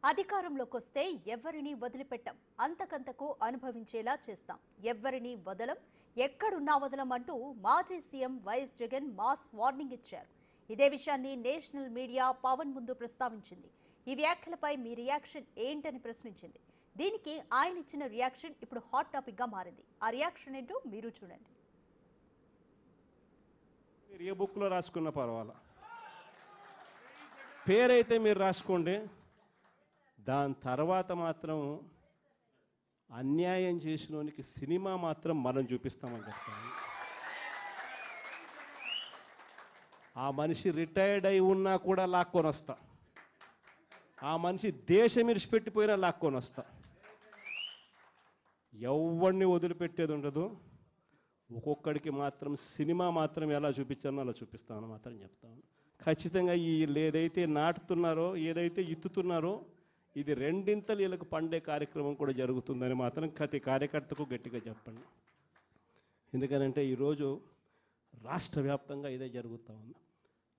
అధికారంలోకొస్తే ఎవ్వరినీ వదిలిపెట్టం, అంతకంతకు అనుభవించేలా చేస్తాం, ఎవ్వరినీ వదలం, ఎక్కడున్నా వదలం అంటూ మాజీ CM YS Jagan mass warning ఇచ్చారు. ఇదే విషయాన్ని నేషనల్ మీడియా పవన్ ముందు ప్రస్తావించింది. ఈ వ్యాఖ్యలపై మీ రియాక్షన్ ఏంటని ప్రశ్నించింది. దీనికి ఆయన ఇచ్చిన రియాక్షన్ ఇప్పుడు హాట్ టాపిక్ గా మారింది. ఆ రియాక్షన్ ఏంటో మీరు చూడండి. మీరు ఏ బుక్లో రాసుకున్న పర్వాలా, పేరైతే మీరు రాసుకోండి. దాని తర్వాత మాత్రం అన్యాయం చేసినోనికి సినిమా మాత్రం మనం చూపిస్తామని చెప్తాను. ఆ మనిషి రిటైర్డ్ అయి ఉన్నా కూడా లాక్కొని వస్తా. ఆ మనిషి దేశం విడిచిపెట్టిపోయినా లాక్కొని వస్తా. ఎవరిని వదిలిపెట్టేది ఉండదు. ఒక్కొక్కడికి మాత్రం సినిమా మాత్రం ఎలా చూపించానో అలా చూపిస్తామని మాత్రం చెప్తాను. ఖచ్చితంగా వీళ్ళు ఏదైతే నాటుతున్నారో, ఏదైతే ఇత్తుతున్నారో, ఇది రెండింతలు వీళ్ళకు పండే కార్యక్రమం కూడా జరుగుతుందని మాత్రం ప్రతి కార్యకర్తకు గట్టిగా చెప్పండి. ఎందుకనంటే ఈరోజు రాష్ట్ర వ్యాప్తంగా ఇదే జరుగుతూ ఉంది.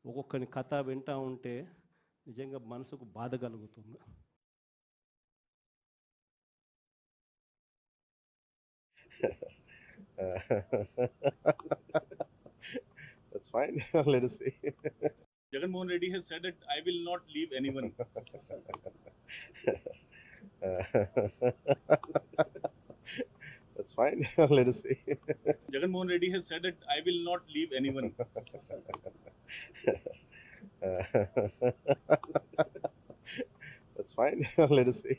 ఒక్కొక్కని కథ వింటూ ఉంటే నిజంగా మనసుకు బాధ కలుగుతుంది. That's fine. Let us see. Jagan Mohan Reddy has said that I will not leave anyone. That's fine. Let us see. Jagan Mohan Reddy has said that I will not leave anyone. That's fine. Let us see.